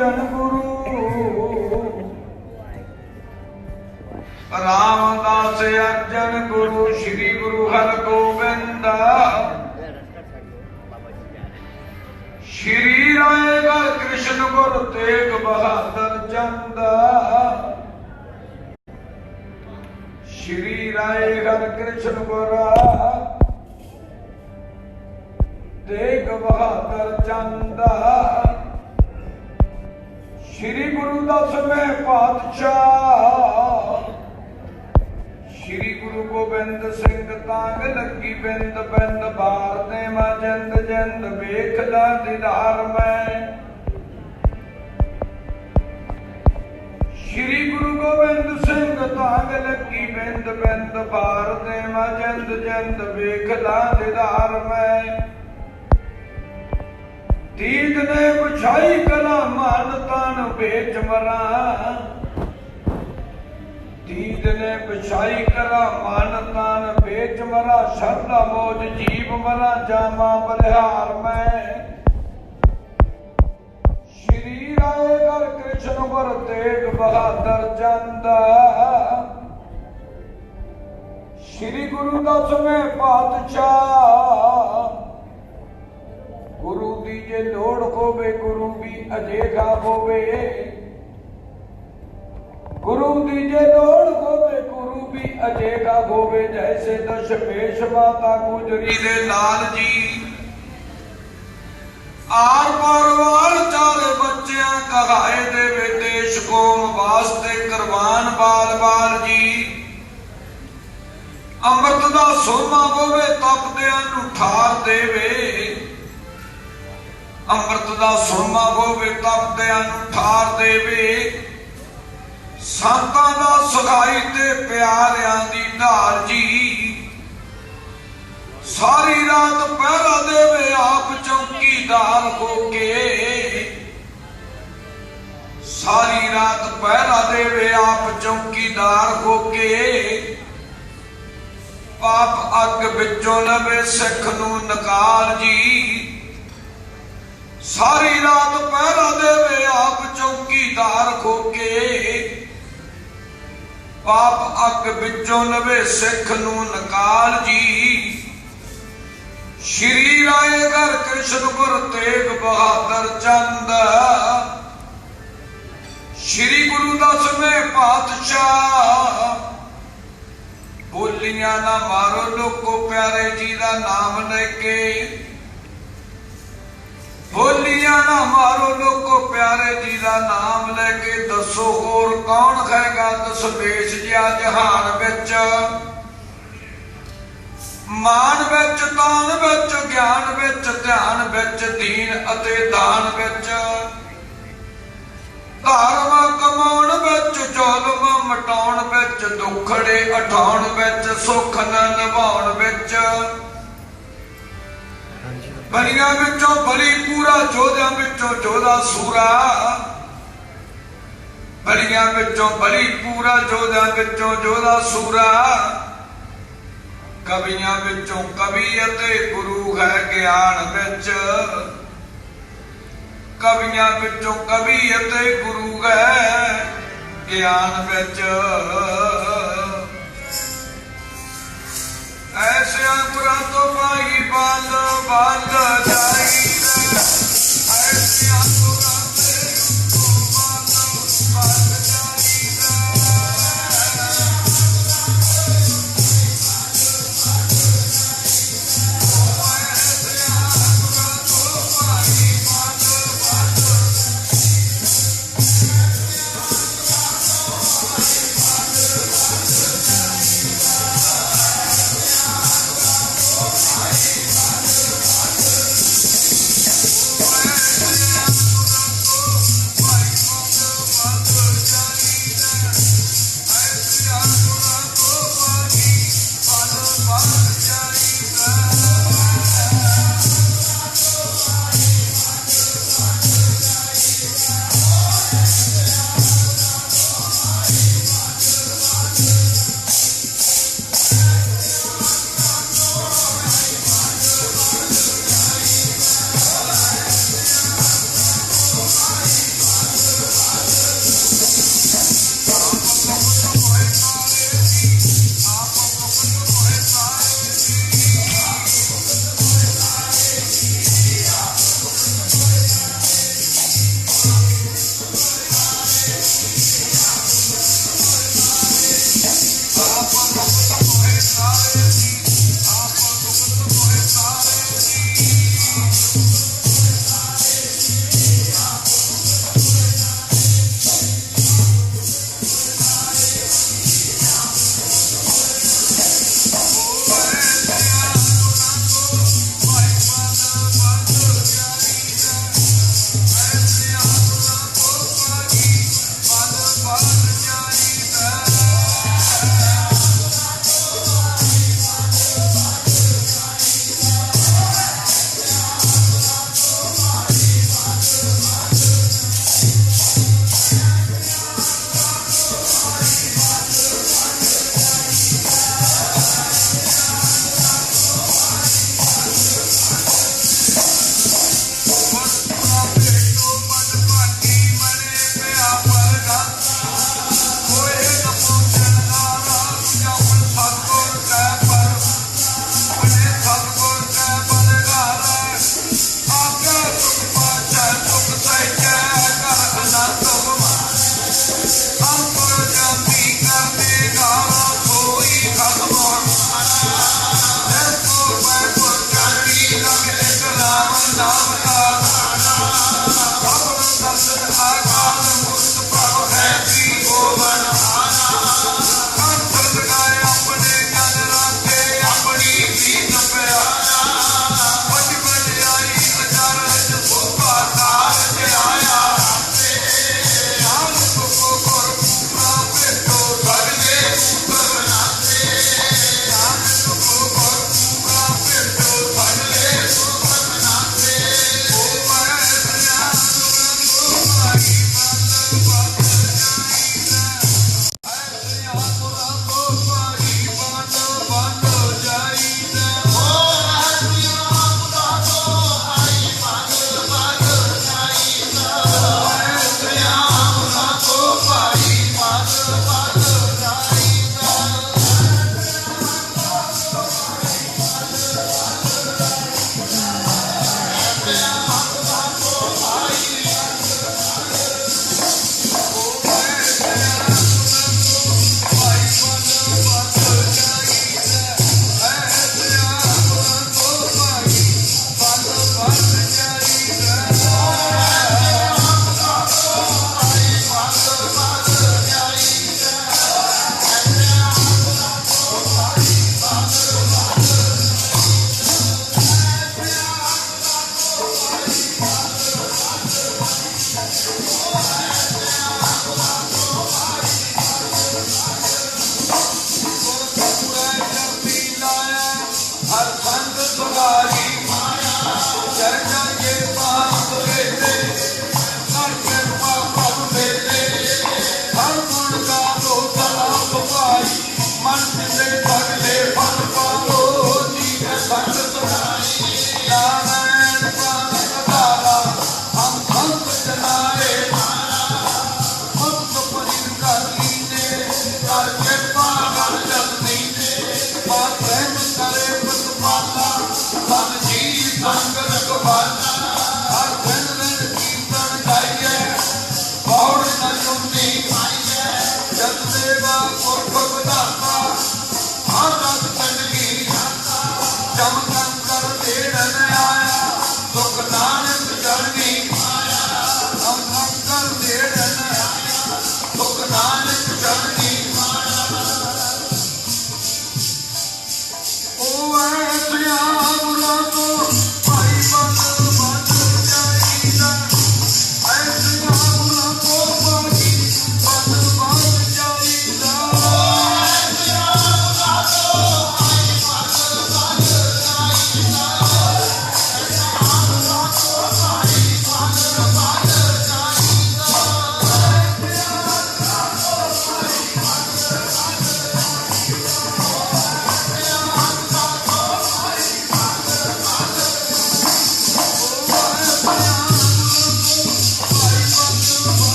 अर्जन गुरु रामदास अर्जन गुरु श्री गुरु हर गोविंद श्री रायगढ़ कृष्ण गुरु तेग बहादुर चंद श्री रायगढ़ कृष्ण गुरु तेग बहादुर चंद श्री गुरु दसवें पातशाह श्री गुरु गोबिंद सिंह तांग लगी बिंद बिंद बार दे मैं जिंद जिंद वेखदा दीदार में श्री गुरु गोबिंद सिंह तांग लगी बिंद बिंद बार दे मैं जिंद जिंद वेखदा दीदार में तीत ने बुझाई कला मान तान बेच मरा तीत ने बिछाई करा मान तान बेच मरा शरदा मौज जीव मरा जामा बलिहार में श्री रायगढ़ कृष्ण गुरु तेग बहादुर चंद श्री गुरु दसवें पातशाह गुरु दीजे लोड़ होवे गुरु भी अजेगा होवे गुरु दीजे लोड़ होवे गुरु भी अजेगा होवे जैसे दशमेश माता गुजरी दे लाल जी आर पार चारे बच्चियां कहाए देवे देश कौम वास्ते करवान बाल बाल जी अमृत दा सोमा होवे तपदियां नूं ठार देवे अमृत दा सोमा होवे तपदियां नूं ठार देवे संतां दा सगाई ते प्यारियां दी ढाल जी सारी रात पहरा देवे आप चौकीदार होके सारी रात पहरा देवे आप चौकीदार होके पाप अग विचों लवे सिख नूं निकाल जी सारी रात पहरा देवे आप चौकीदार होके पाप अग विचों लवे सिख नूं निकाल जी श्री रायगढ़ कृष्ण गुरु तेग बहादुर चंद श्री गुरु दसवें पातशाह बोलियां ना मारो लोको प्यारे जी दा नाम लेके बोलियां ना मारो लोको प्यारे जी दा नाम लेके दसो होर कौन खाएगा दसमेश जिया जहान विच मान विच तान विच ज्ञान विच ध्यान विच दीन अते दान विच धर्म कमाउण विच जुल्म मटाउण विच दुखड़े उठाउण विच सुख न निभाउण विच बलियां विचों बली पूरा जोधियां विचों जोधा सूरा बलियां विचों बली पूरा जोधियां विचों जोधा सूरा कवियां विचों कवि अते गुरु है ज्ञान विच कवियां विचों कवि अते गुरु है ज्ञान विच ऐसे अंकुरा तो पाई बाल बाल जाईदा ऐसे अंकुरा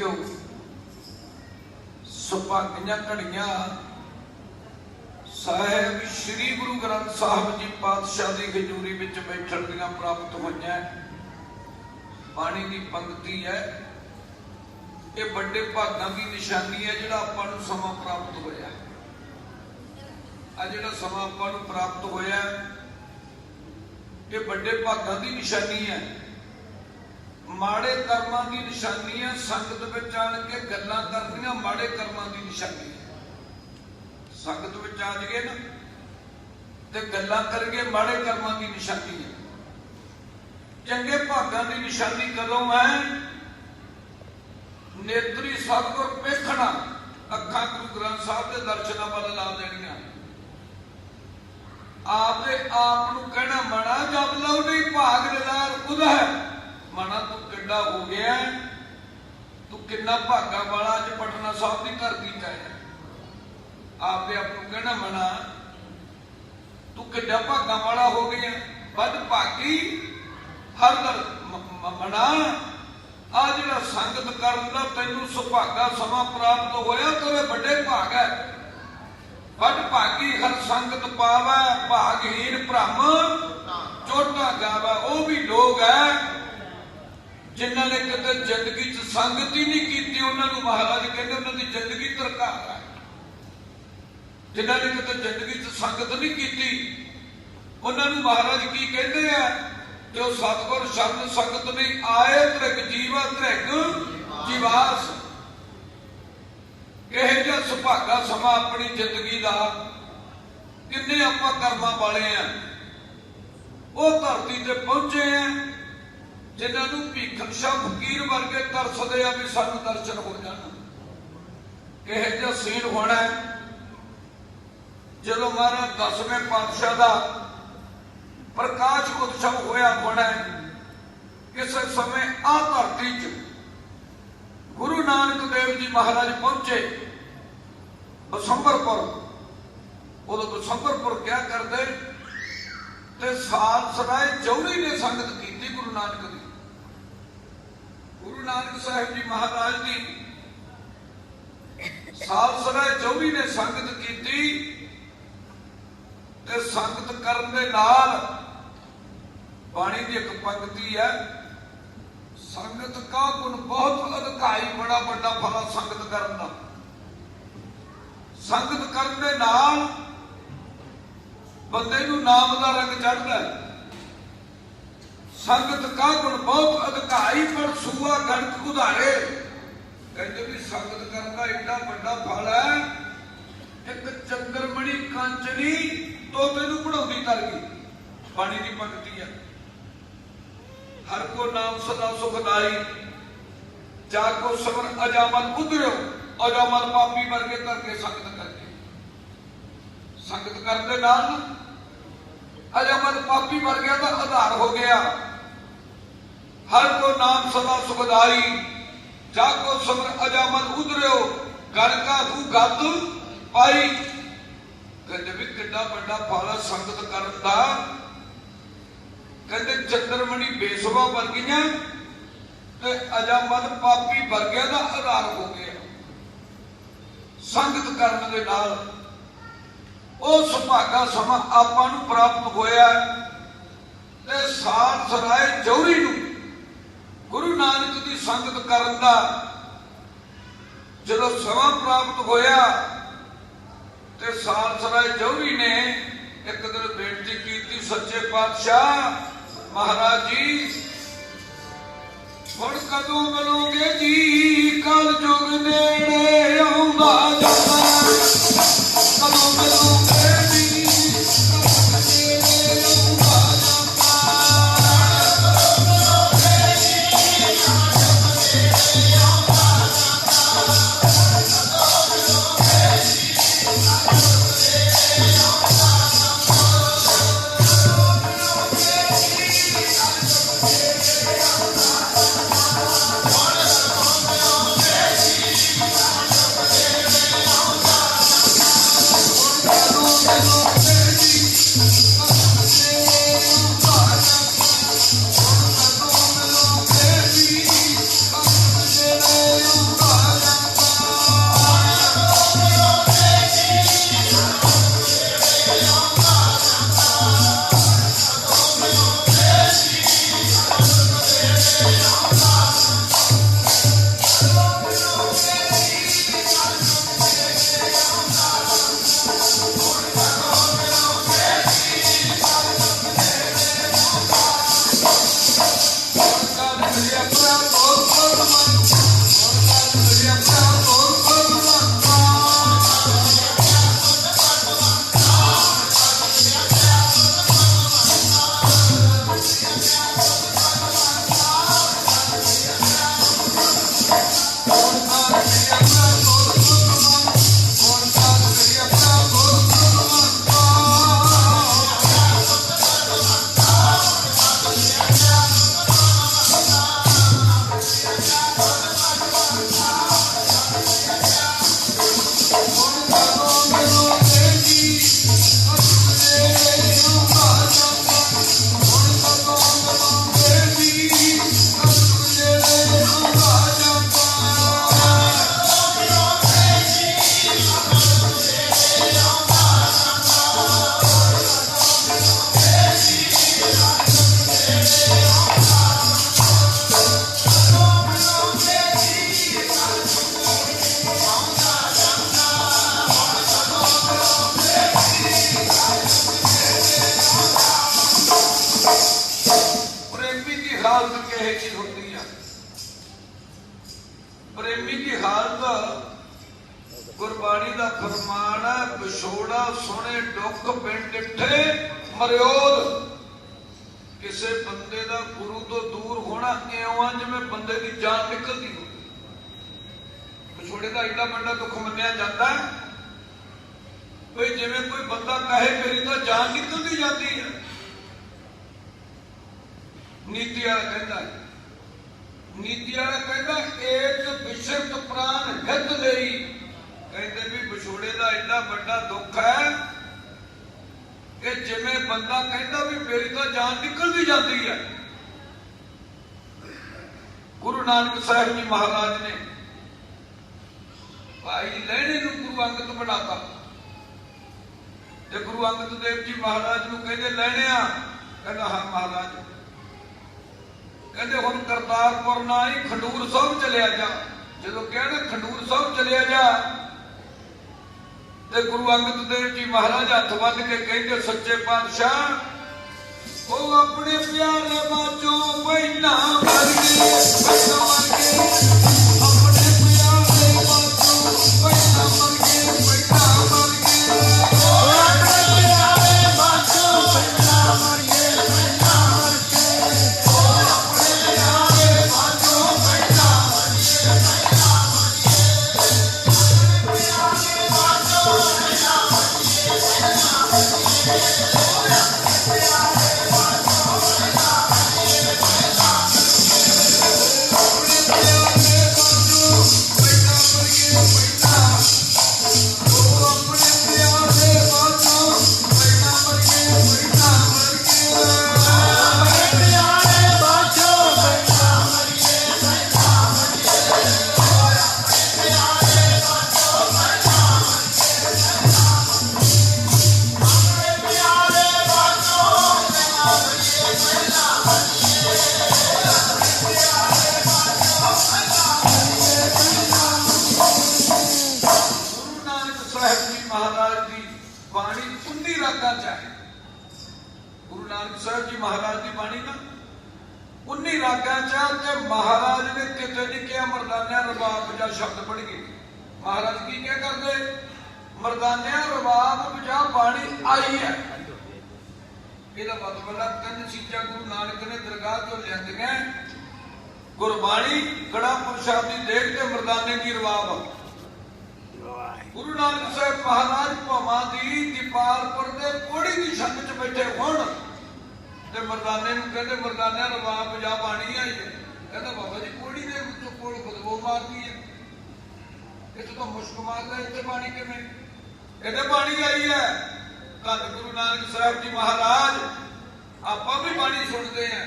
ਜੀਓ, ਸੁਭਾਗੀਆਂ ਘੜੀਆਂ ਸਾਹਿਬ ਸ੍ਰੀ ਗੁਰੂ ਗ੍ਰੰਥ ਸਾਹਿਬ ਜੀ ਪਾਤਸ਼ਾਹ ਦੀ ਹਜ਼ੂਰੀ ਵਿੱਚ ਬੈਠਣ ਦੀਆਂ ਪ੍ਰਾਪਤ ਹੋਈਆਂ। ਬਾਣੀ ਦੀ ਪੰਕਤੀ ਹੈ, ਇਹ ਵੱਡੇ ਭਾਗਾਂ ਦੀ ਨਿਸ਼ਾਨੀ ਹੈ ਜਿਹੜਾ ਆਪਾਂ ਨੂੰ ਸਮਾਂ ਪ੍ਰਾਪਤ ਹੋਇਆ। ਆ ਜਿਹੜਾ ਸਮਾਂ ਆਪਾਂ ਨੂੰ ਪ੍ਰਾਪਤ ਹੋਇਆ ਇਹ ਵੱਡੇ ਭਾਗਾਂ ਦੀ ਨਿਸ਼ਾਨੀ ਹੈ, ਮਾੜੇ ਕਰਮਾਂ ਦੀ ਨਿਸ਼ਾਨੀ ਹੈ। ਸੰਗਤ ਵਿੱਚ ਆਣ ਕੇ ਗੱਲਾਂ ਕਰਨੀਆਂ ਮਾੜੇ ਕਰਮਾਂ ਦੀ ਨਿਸ਼ਾਨੀ ਹੈ। ਸੰਗਤ ਵਿੱਚ ਆ ਜਾਈਏ ਨਾ ਤੇ ਗੱਲਾਂ ਕਰੀਏ ਮਾੜੇ ਕਰਮਾਂ ਦੀ ਨਿਸ਼ਾਨੀ ਹੈ। ਚੰਗੇ ਭਾਗਾਂ ਦੀ ਨਿਸ਼ਾਨੀ ਕਦੋਂ ਹੈ? ਨੇਤਰੀ ਸਤਿਗੁਰ ਵੇਖਣਾ, ਅੱਖਾਂ ਗੁਰੂ ਗ੍ਰੰਥ ਸਾਹਿਬ ਦੇ ਦਰਸ਼ਨਾਂ ਵੱਲ ਲਾ ਦੇਣੀਆਂ। ਆਪਦੇ ਆਪ ਨੂੰ ਕਹਿਣਾ ਮਣਾ ਜਬ ਲਉ ਨਹੀਂ ਭਾਗ ਜਲਾਲ ਉਦਾ ਹੈ। ਮਣਾ ਤੂੰ ਕਿੱਡਾ ਹੋ ਗਿਆ, ਤੂੰ ਕਿੰਨਾ ਭਾਗਾ ਵਾਲਾ ਅੱਜ ਪਟਨਾ ਸਾਹਿਬ ਦੀ ਧਰਤੀ ਤੇ ਆਇਆ। ਆਪਦੇ ਆਪ ਨੂੰ ਕਹਿਣਾ ਮਣਾ ਤੂੰ ਕਿੱਡਾ ਭਾਗਾ ਵਾਲਾ ਹੋ ਗਿਆ, ਵੱਧ ਭਾਗੀ ਹਰ ਦਰ ਮਣਾ। ਆ ਜਿਹੜਾ ਸੰਗਤ ਕਰਨ ਦਾ ਤੈਨੂੰ ਸੁਭਾਗਾ ਸਮਾਂ ਪ੍ਰਾਪਤ ਹੋਇਆ, ਤੇਰੇ ਵੱਡੇ ਭਾਗ ਹੈ। ਵੱਡ ਭਾਗੀ ਹਰ ਸੰਗਤ ਪਾਵੈ, ਭਾਗਹੀਨ ਭ੍ਰਮ ਚੋਟਾ ਗਾਵੈ। ਉਹ ਵੀ ਲੋਕ ਹੈ ਜਿਨ੍ਹਾਂ ਨੇ ਕਦੇ ਜ਼ਿੰਦਗੀ 'ਚ ਸੰਗਤ ਹੀ ਨਹੀਂ ਕੀਤੀ, ਉਹਨਾਂ ਨੂੰ ਮਹਾਰਾਜ ਕਹਿੰਦੇ ਉਹਨਾਂ ਦੀ ਜ਼ਿੰਦਗੀ ਧਰਕਾਰ ਹੈ। ਜਿਨ੍ਹਾਂ ਨੇ ਕਦੇ ਜ਼ਿੰਦਗੀ 'ਚ ਸੰਗਤ ਨਹੀਂ ਕੀਤੀ ਉਹਨਾਂ ਨੂੰ ਮਹਾਰਾਜ ਕੀ ਕਹਿੰਦੇ ਆ ਕਿ ਉਹ ਸਤਿਗੁਰ ਸ਼ਬਦ ਸੰਗਤ ਨਹੀਂ ਆਏ, ਤ੍ਰਿਗ ਜੀਵਾ ਤ੍ਰਿਗ ਜੀਵਾਸ। ਇਹ ਜਿਹਾ ਸੁਭਾਗਾ ਸਮਾਂ ਆਪਣੀ ਜ਼ਿੰਦਗੀ ਦਾ ਕਿੰਨੇ ਆਪਾਂ ਕਰਮਾਂ ਵਾਲੇ ਆ। ਉਹ ਧਰਤੀ ਤੇ ਪਹੁੰਚੇ ਆ ਜਿਨ੍ਹਾਂ ਨੂੰ ਭੀਖਣ ਸ਼ਾਹ ਫਕੀਰ ਵਰਗੇ ਤਰਸਦੇ ਆ ਵੀ ਸਾਨੂੰ ਦਰਸ਼ਨ ਹੋ ਜਾਣ। ਇਹ ਜਿਹਾ ਸੀਨ ਹੋਣਾ ਜਦੋਂ ਮਹਾਰਾਜ 10ਵੇਂ ਪਾਤਸ਼ਾਹ ਦਾ ਪ੍ਰਕਾਸ਼ ਉਤਸਵ ਹੋਇਆ ਹੋਣਾ। ਕਿਸੇ ਸਮੇਂ ਆ ਧਰਤੀ 'ਚ ਗੁਰੂ ਨਾਨਕ ਦੇਵ ਜੀ ਮਹਾਰਾਜ ਪਹੁੰਚੇ ਬਸੰਬਰਪੁਰ। ਉਦੋਂ ਬਸੰਬਰਪੁਰ ਕਿਆ ਕਰਦੇ ਤੇ ਸਾਲਸਰਾਏ ਜੌਹਰੀ ਨੇ ਸੰਗਤ ਕੀਤੀ ਗੁਰੂ ਨਾਨਕ ਦੀ। ਗੁਰੂ ਨਾਨਕ ਸਾਹਿਬ ਜੀ ਮਹਾਰਾਜ ਦੀ ਸਾਲਸਰਾਏ ਜੌਹਰੀ ਨੇ ਸੰਗਤ ਕੀਤੀ ਤੇ ਸੰਗਤ ਕਰਨ ਦੇ ਨਾਲ ਬਾਣੀ ਦੀ ਇੱਕ ਪੰਕਤੀ ਹੈ, ਸੰਗਤ ਕਾ ਗੁਣ ਬਹੁਤ ਅਧਿਕਾਈ, ਬੜਾ ਵੱਡਾ ਫਲ ਸੰਗਤ ਕਰਨ ਦਾ। ਸੰਗਤ ਕਰਨ ਦੇ ਨਾਲ ਬੰਦੇ ਨੂੰ ਨਾਮ ਦਾ ਰੰਗ ਚੜ੍ਹਦਾ। ਸੰਗਤ ਕਾ ਗੁਣ ਬਹੁਤ ਅਧਿਕਾਈ, ਪਰ ਸੂਆ ਗਣਕ ਉਧਾਰੇ। ਕਹਿੰਦੇ ਵੀ ਸੰਗਤ ਕਰਨ ਦਾ ਏਡਾ ਵੱਡਾ ਫਲ ਹੈ, ਇੱਕ ਚੰਦਰਮਣੀ ਕਾਂਚਨੀ ਤੋਤੇ ਨੂੰ ਪੜਾਉਂਦੀ ਤਰ ਗਈ। ਬਾਣੀ ਦੀ ਪੰਕਤੀ ਹੈ, ਹਰ ਕੋ ਨਾਮ ਸਦਾ ਸੁਖਦਾਈ, ਜਾ ਕੋ ਸਮਰ ਅਜਾਮਲ ਉਧਰਿਓ। ਅਜਾਮਲ ਪਾਪੀ ਵਰਗੇ ਕਰਕੇ ਸੰਗਤ ਕਰਕੇ, ਸੰਗਤ ਕਰਨ ਦੇ ਨਾਲ ਅਜਾਮਲ ਪਾਪੀ ਵਰਗਿਆਂ ਦਾ ਆਧਾਰ ਹੋ ਗਿਆ। ਹਰ ਕੋ ਨਾਮ ਸਦਾ ਸੁਖਦਾਈ, ਜਾ ਕੋ ਸਮਰ ਅਜਾਮਲ ਉਧਰਿਓ, ਗੜ ਕਾ ਤੂੰ ਗੱਦ ਪਾਈ। ਕਹਿੰਦੇ ਵੀ ਕਿੰਨਾ ਵੱਡਾ ਫਲ ਸੰਗਤ ਕਰਨ ਦਾ। ਕਹਿੰਦੇ ਚੰਦਰਮਣੀ ਬੇਸਵਾ ਵਰਗੀਆਂ ਤੇ ਅਜਾਮਲ ਪਾਪੀ ਵਰਗਿਆਂ ਦਾ ਆਧਾਰ ਹੋ ਗਿਆ ਸੰਗਤ ਕਰਨ ਦੇ ਨਾਲ। ਉਹ ਸੁਭਾਗਾ ਸਮਾਂ ਆਪਾਂ ਨੂੰ ਪ੍ਰਾਪਤ ਹੋਇਆ ਤੇ ਸਾਲਸਰਾਏ ਜੌਹਰੀ ਨੂੰ ਗੁਰੂ ਨਾਨਕ ਦੀ ਸੰਗਤ ਕਰਨ ਦਾ ਜਦੋਂ ਸਮਾਂ ਪ੍ਰਾਪਤ ਹੋਇਆ ਤੇ ਸਾਲਸਰਾਏ ਜੌਹਰੀ ਨੇ ਇੱਕ ਦਿਨ ਬੇਨਤੀ ਕੀਤੀ, ਸੱਚੇ ਪਾਤਸ਼ਾਹ ਮਹਾਰਾਜ ਜੀ ਹੁਣ ਕਦੋਂ ਮਿਲੋਗੇ ਜੀ, ਕਲ ਜੁਗ ਨੇੜੇ ਆਉਂਦਾ ਜਾਂਦਾ, ਕਦੋਂ ਮਿਲੋਗੇ ਜੀ, ਕਲ ਜੁਗ ਨੇੜੇ ਆਉਂਦਾ ਜਾਂਦਾ। हालत किहे जी होती है। प्रेमी की हालत गुरबाणी का फरमान है, विछोड़ा सुने दुख पिंड डिठे मरियोद। किसी बंदे का गुरु तो दूर होना इवें जिवें बंदे की जान निकलती हो। विछोड़े का एडा बड़ा दुख मन्निया जाता है भाई जिवें कोई बंदा कहे मेरी तो जान निकलती जाती है। नीति वाला कहता है, नीति वाला कहता एक विशरत प्राण हित लई। कहते भी विछोड़े का एडा बड़ा दुख है कि जिवें बंदा कहता भी मेरी तो जान निकलती जाती है। गुरु नानक साहिब जी महाराज ने भाई लहणे नूं गुरु अंगद बनाता ते गुरु अंगद देव जी महाराज नूं कहते लहणिया, कहता हाँ महाराज। कहते हुण करतारपुर ना ही खडूर साहब चलिया जा। जदों कहना खडूर साहब चलिया जा ते गुरु अंगद देव जी महाराज हथ बन के कहते सच्चे पातशाह वो अपने प्यारे बाचों पहला मर गए, पहला मर गए। अपने प्यारे बाचों पहला मर गए, पहला मर गए। अपने प्यारे बाचों पहला मर गए, पहला मर गए। अपने प्यारे बाचों पहला मर गए, पहला मर महाराज ने किते नहीं क्या मरदानिया रबाब बजा शब्द पढ़ गए। महाराज की क्या करते मरदानिया रबाब बजा बाणी आई है। ਇਹਦਾ ਮਤਲਬ ਹੈ ਤਿੰਨ ਚੀਜ਼ਾਂ ਗੁਰੂ ਨਾਨਕ ਨੇ ਦਰਗਾਹ ਤੋਂ ਲਿਆਂਦੀਆਂ, ਗੁਰਬਾਣੀ, ਕੜਾ ਪ੍ਰਸ਼ਾਦੀ ਦੇਖ ਤੇ ਮਰਦਾਨੇ ਦੀ ਰਵਾਬ। ਗੁਰੂ ਨਾਨਕ ਸਾਹਿਬ ਮਹਾਰਾਜ ਭਾਵਾਂ ਦੀ ਦੀਪਾਲਪੁਰ ਦੇ ਕੋੜੀ ਦੀ ਛੱਤ 'ਚ ਬੈਠੇ ਹੋਣ ਤੇ ਮਰਦਾਨੇ ਨੂੰ ਕਹਿੰਦੇ ਮਰਦਾਨਿਆਂ ਰਵਾਬ ਬਜਾ ਬਾਣੀ ਆਈ ਹੈ। कहता बाबा जी कोड़ी दे कोल बदबू मारती है, इस तो मुश्क मारता है, इतने पानी किमें कहते पानी आई है। धन गुरु नानक साहब जी महाराज आप भी पानी सुनते हैं,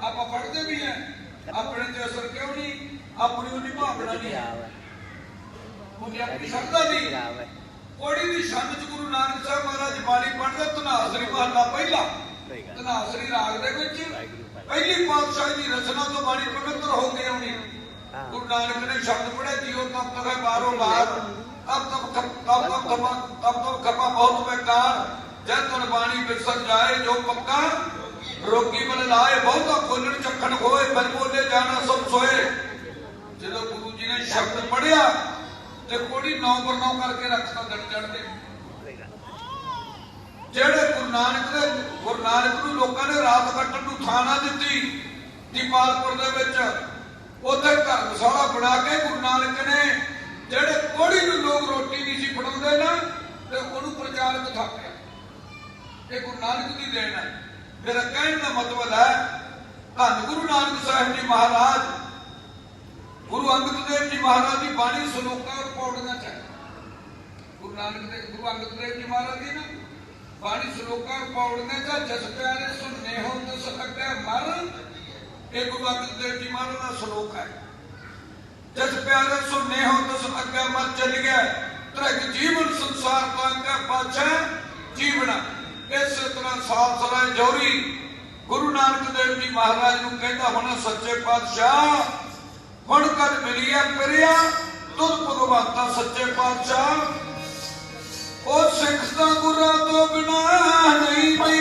आप पढ़ते भी हैं, अपने ते असर क्यों नहीं, अपनी उन्नी भावना नहीं, उन्हें अपनी श्रद्धा नहीं। कोड़ी की छंद च गुरु नानक साहब महाराज पानी पढ़ते। धनासरी महला पहला धनासरी राग दे विच पहली पातशाही की रचना तो बाणी पवित्र हो गई होनी। गुरु नानक ने शब्द पढ़े जियो तब तक है बारो बार, तब खपा बहुत बेकार। जब तुम बाणी बिसर जाए जो पक्का, रोगी बल लाए बहुता खोलण चखण खोए, बल बोले जाना सब सोए। जो गुरु जी ने शब्द पढ़िया तो कोड़ी 9 पर 9 करके रखता गड़ चढ़ते। ਜਿਹੜੇ ਗੁਰੂ ਨਾਨਕ ਨੂੰ ਲੋਕਾਂ ਨੇ ਰਾਤ ਕੱਟਣ ਨੂੰ ਥਾਂ ਨਾ ਦਿੱਤੀ ਦੀਪਾਲਪੁਰ ਦੇ ਵਿੱਚ, ਉੱਥੇ ਧਰਮਸ਼ਾਲਾ ਬਣਾ ਕੇ ਗੁਰੂ ਨਾਨਕ ਨੇ ਜਿਹੜੇ ਕੋੜੀ ਨੂੰ ਲੋਕ ਰੋਟੀ ਨਹੀਂ ਸੀ ਫੜਾਉਂਦੇ ਨਾ ਤੇ ਉਹਨੂੰ ਪ੍ਰਚਾਰਕ ਥਾਪਿਆ। ਇਹ ਗੁਰੂ ਨਾਨਕ ਦੀ ਦੇਣ ਹੈ। ਮੇਰਾ ਕਹਿਣ ਦਾ ਮਤਲਬ ਹੈ ਧੰਨ ਗੁਰੂ ਨਾਨਕ ਸਾਹਿਬ ਜੀ ਮਹਾਰਾਜ, ਗੁਰੂ ਅੰਗਦ ਦੇਵ ਜੀ ਮਹਾਰਾਜ ਦੀ ਬਾਣੀ ਸਲੋਕਾਂ ਨੂੰ ਪੌੜਨਾ ਚਾਹੀਦਾ। ਗੁਰੂ ਅੰਗਦ ਦੇਵ ਜੀ ਮਹਾਰਾਜ ਦੀ ਨਾ बाणी श्लोका पौड़ने का जस प्यारे सुनने हो तस अग्गे मर। एक गुरु अंगद देव जी महाराज का श्लोक है, जस प्यारे सुनने हो तस अग्गे मर चल गए, त्रिग जीवन संसार का पाछे जीवना। इस तरह साल सराय जोरी गुरु नानक देव जी महाराज नूं कहता होना सच्चे पातशाह हुण कद मिलिया पिरिया तुद भगवंता सच्चे पातशाह। ओ सिख दा गुरा तो बिना नहीं पई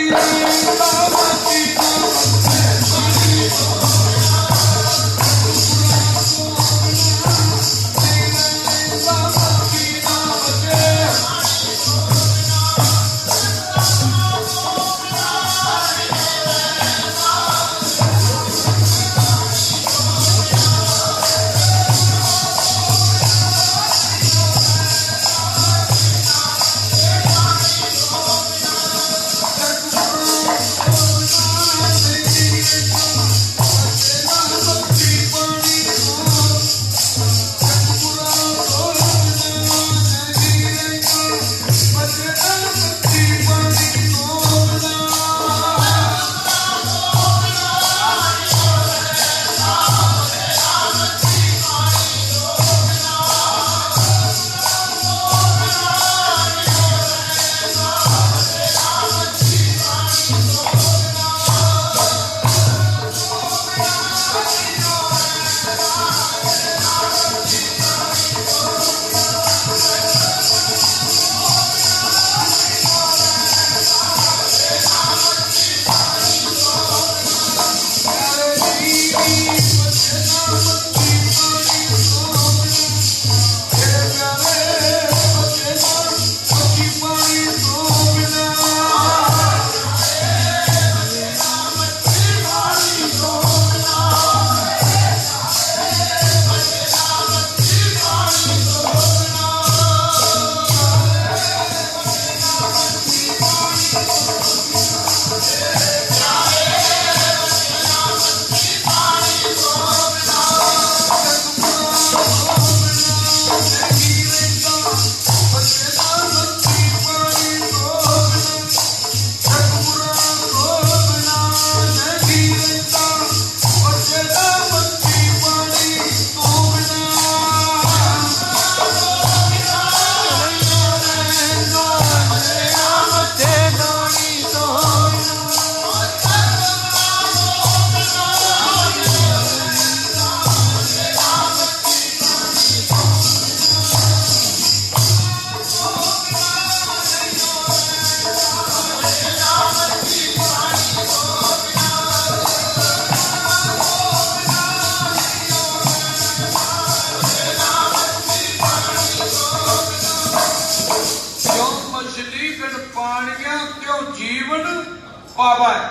पावा है।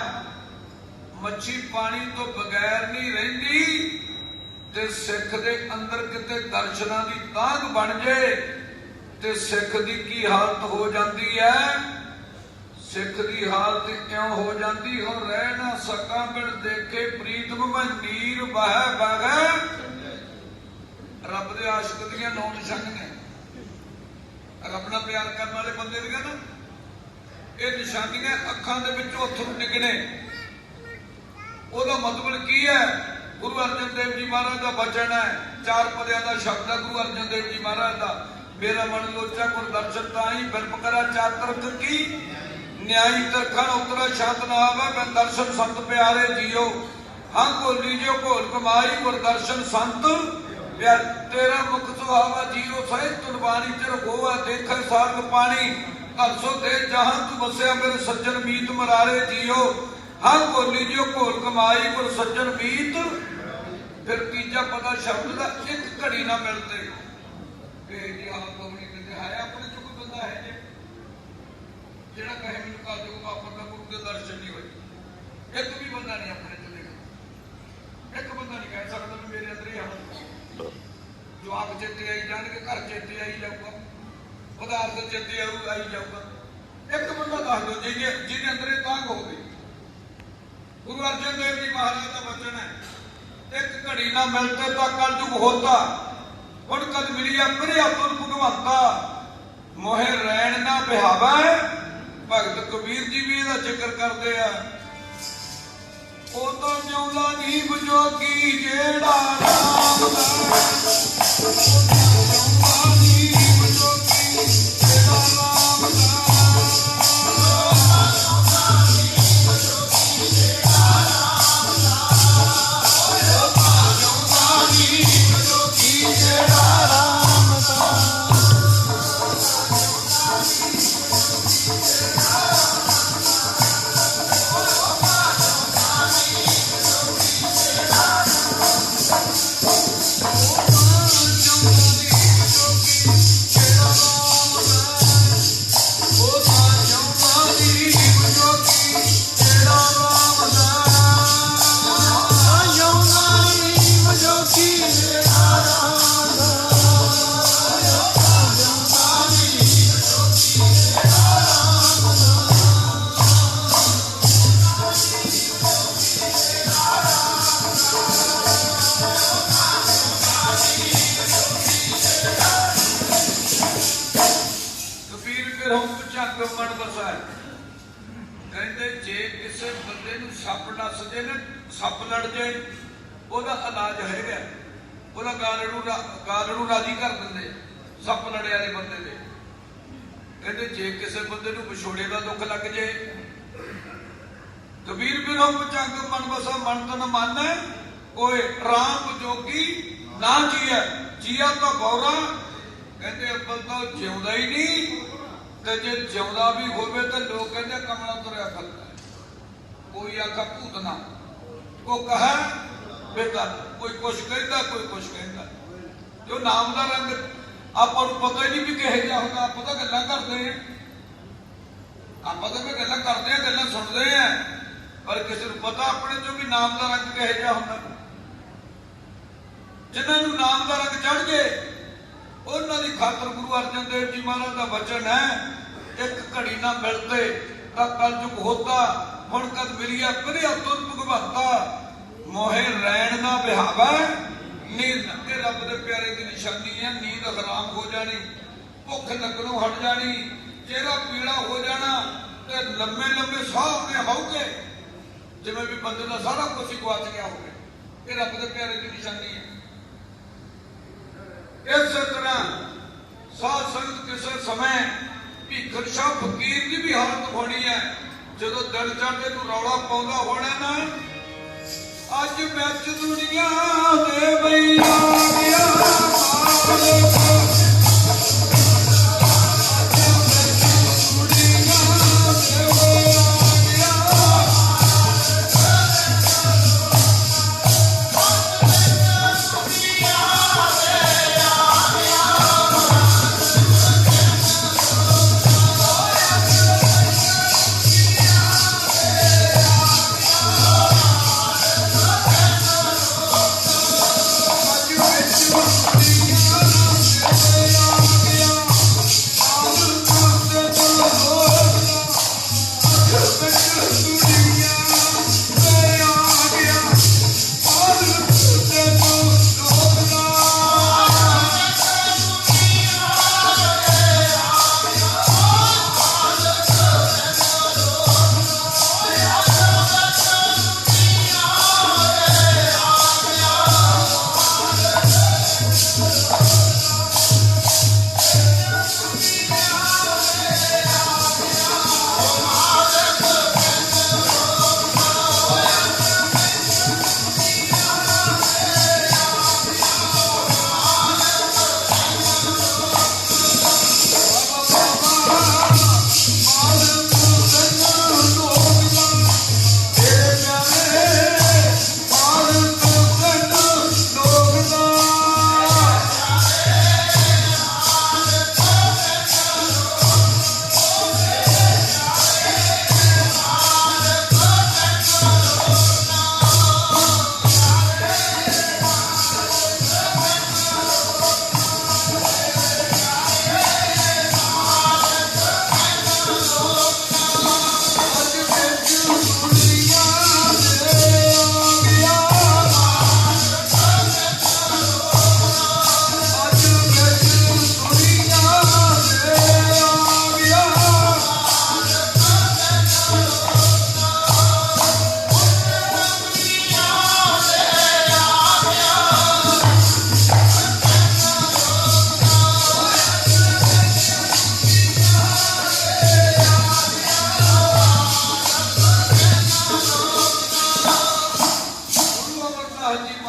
मच्छी पानी तो बगैर नहीं रहिंदी ते सिख दे अंदर किते दर्शनां दी तांघ बन जाए ते सिख दी की हालत हो जाती है। सिख दी हालत क्यों हो जाती? हम रह ना सका बिन देखे प्रीतम में नीर बह बह। रब दे आशिक दियां 9 निशानियां, रब नाल प्यार करने वाले बंदे दियां ना ये निशानियां अखां दे विचों अथरू निकने। ओदा मतलब की है? गुरु अर्जन देव जी महाराज का वचन है, 4 पदियां का शब्द है गुरु अर्जन देव जी महाराज का। मेरा मन लोचा गुर दर्शन ताई बिरप करा चातरक की न्यायी तरखन उतरा शांत ना आवे। मैं दर्शन संत प्यारे जियो हाँ घोली जो घोल कमाई गुर दर्शन संत प्यार। तेरा मुख सुहावा जियो सहित तुलवानी चिर होआ देख साग पानी। घर सो दे जहां तू बसया मेरे सज्जन मीत मरारे जियो हाँ घोली जो घोल कमाई गुर सज्जन मीत। फिर तीजा पता शब्द का एक घड़ी ना मिलते अपने चुक बंदा है जेड़ा कहे मैनू कर दो वापर का गुरु के दर्शन नहीं होए। एक भी बंदा नहीं अपने चलेगा, एक बंदा नहीं कह सकता भी मेरे अंदर ही हम जवाब चेते आई जाएंगे, घर चेते आई जाऊगा, पदार्थ चेते आई जाऊगा। एक बंदा दस दो जिन्हें अंदर तांग हो गई। गुरु अर्जन देव जी महाराज का वचन है, एक घड़ी ना मिलते तो कल युग होता। हुण कद मिलिया प्रिया तुर भगवंता मोहे रैन ना बिहावा। भगत कबीर जी भी इसका जिक्र करते हैं। ओ तो जिउंदा नी जोगी जेड़ा राम दा, जिउंदा नी जोगी जेड़ा राम दा। सप लड़ जाए ओदा इलाज है, ओदा गालड़ू राजी कर देंगे सप लड़े वाले बंदे दे। कहते जे किसी बंदे नूं विछोड़े का दुख लग जाए, कबीर बिनो पचंग मन बसा मन तन मन कोई राम जोगी ना जिया। जिया तो बौरा कहते अब्बल तो जिउंदा ही नहीं, ते जे जिउंदा भी होवे तो लोग कहते कमला तुरया फिरदा। कोई आखा भूतना, को कहा बेटा कोई कुछ कहता कोई कुछ कहता। जो नाम का रंग ਆਪਾਂ ਨੂੰ पता ही नहीं भी किहे जा होगा। आप तो गल्लां करते हैं, आप तो मैं गल्लां करते हैं, गल्लां सुनते हैं, पर किसी को पता अपने जो भी नाम का रंग किहे जा होगा। जिन्होंने नाम का रंग चढ़ गए उन्होंने खातर गुरु अर्जन देव जी महाराज का वचन है, एक घड़ी ना मिलते तो कल युग होता। हुण कद मिलिया प्रिया तुर भगवंता मोहे रैन ना बिहावा। नींद के रब दे प्यारे की निशानी है, नींद हराम हो जानी, भुख लगनों हट जानी, चेहरा पीला हो जाना, ते लम्बे लम्बे साह ने हौके जिवें भी बंदे का सारा कुछ ही गुआच गया हो। ये रब दे प्यारे की निशानी है। इस तरह साध संगत किसी समय भीखर शाह फकीर की भी हालत होनी है। जो दिन चढ़ते तू रौला पाउंदा होना ना, अज मैच दुनिया दे बई आ गया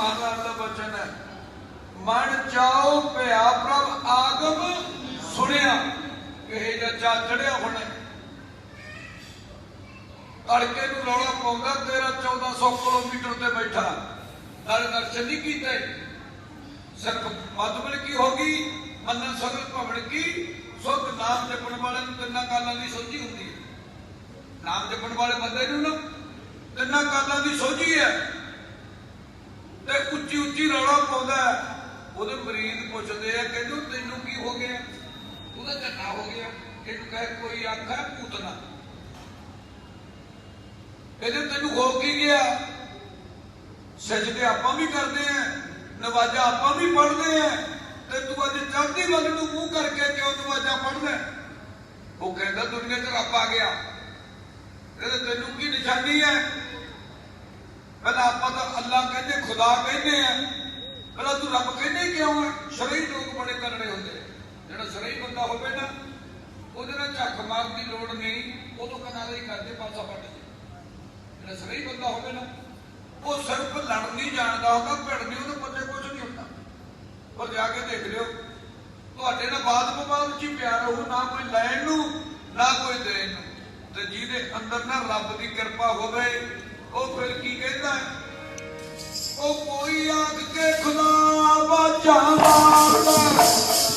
महाराज का वचन है, मन चाओ भया प्रभ आगम सुनिया। कहे जा चा चढ़िया होना तड़के नूं रौला पाउंदा 1300-1400 किलोमीटर से बैठा नाले दर्शन नहीं कीते। सिर्फ मधुबन की होगी मन सगल भवन की सुख नाम जपण वाले तिना गालों की सोझी होती है। नाम जपण वाले बंदे नूं ना तिना गालों की सोझी है ते उच्ची उच्ची रौला पाउंदा। ਉਹਦੇ ਮਰੀਜ਼ ਪੁੱਛਦੇ ਆ ਕਹਿੰਦੇ ਤੈਨੂੰ ਕੀ ਹੋ ਗਿਆ, ਉਹਦਾ ਝੱਟਾ ਹੋ ਗਿਆ। ਇਹਨੂੰ ਕਹੇ ਕੋਈ ਆਖਾ ਭੂਤਨਾ, ਕਹਿੰਦੇ ਤੈਨੂੰ ਹੋ ਕੀ ਗਿਆ। ਸਜਦੇ ਆਪਾਂ ਵੀ ਕਰਦੇ ਆ, ਨਵਾਜ਼ਾ ਆਪਾਂ ਵੀ ਪੜ੍ਹਦੇ ਆ, ਤੇ ਤੂੰ ਅੱਜ ਚੜ੍ਹਦੀ ਵੱਲ ਨੂੰ ਮੂੰਹ ਕਰਕੇ ਕਿਉਂ ਨਵਾਜ਼ਾ ਪੜ੍ਹਦਾ। ਉਹ ਕਹਿੰਦਾ ਦੁਨੀਆ 'ਚ ਰੱਬ ਆ ਗਿਆ। ਕਹਿੰਦੇ ਤੈਨੂੰ ਕੀ ਨਿਸ਼ਾਨੀ ਹੈ। ਪਹਿਲਾਂ ਆਪਾਂ ਤਾਂ ਅੱਲਾ ਕਹਿੰਦੇ, ਖੁਦਾ ਕਹਿੰਦੇ ਆ, ਪਹਿਲਾਂ ਤੂੰ ਰੱਬ ਕਹਿੰਦੇ ਕਿਉਂ ਹੈ। ਸ਼ਰਈ ਲੋਕ ਬੜੇ ਕਰੜੇ ਹੁੰਦੇ। ਜਿਹੜਾ ਸ਼ਰਈ ਬੰਦਾ ਹੋਵੇ ਨਾ ਉਹਦੇ ਨਾਲ ਝੱਕ ਮਾਰਨ ਦੀ ਲੋੜ ਨਹੀਂ, ਉਦੋਂ ਕਨਾਰੇ ਹੀ ਕਰਦੇ ਪਾਸਾ ਪੱਟ ਜੇ। ਜਿਹੜਾ ਸ਼ਰਈ ਬੰਦਾ ਹੋਵੇ ਨਾ ਉਹ ਸਿਰਫ ਲੜਨ ਨਹੀਂ ਜਾਣਦਾ ਹੁੰਦਾ, ਭਿੜਨੀ ਉਹਦੇ ਪੱਲੇ ਕੁਝ ਨਹੀਂ ਹੁੰਦਾ। ਪਰ ਜਾ ਕੇ ਦੇਖ ਲਿਓ ਤੁਹਾਡੇ ਨਾਲ ਬਾਤ ਵਿਵਾਦ 'ਚ ਹੀ ਪਿਆ ਰਹੂ, ਨਾ ਕੋਈ ਲੈਣ ਨੂੰ ਨਾ ਕੋਈ ਦੇਣ ਨੂੰ। ਤੇ ਜਿਹਦੇ ਅੰਦਰ ਨਾ ਰੱਬ ਦੀ ਕਿਰਪਾ ਹੋਵੇ ਉਹ ਫਿਰ ਕੀ ਕਹਿੰਦਾ ਹੈ, ਉਹ ਕੋਈ ਆਖ ਕੇ ਖੁਦਾ ਬਾਝਾ ਮਾਰਦਾ,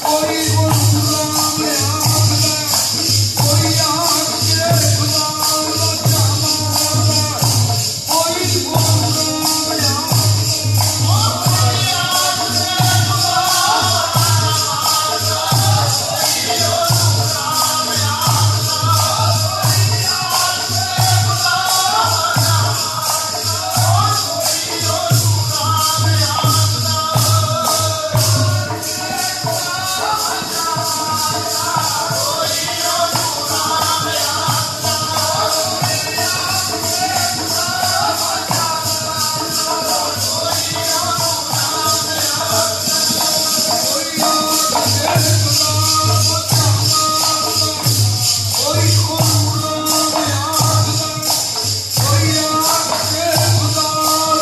ਕੋਈ ਗੁਰੂ ਨਾਮ ਆਖਦਾ, ਕੋਈ ਆਖ ਕੇ ਖੁਦਾ ਬਾਝਾ ਮਾਰਦਾ, ਕੋਈ ਗੁਰੂ ਨਾਮ ਆਖਦਾ, ਕੋਈ ਆਖ ਕੇ ਖੁਦਾ ਬਾਝਾ ਮਾਰਦਾ, ਕੋਈ ਗੁਰੂ ਨਾਮ ਆਖਦਾ, ਕੋਈ ਆਖ ਕੇ ਖੁਦਾ ਬਾਝਾ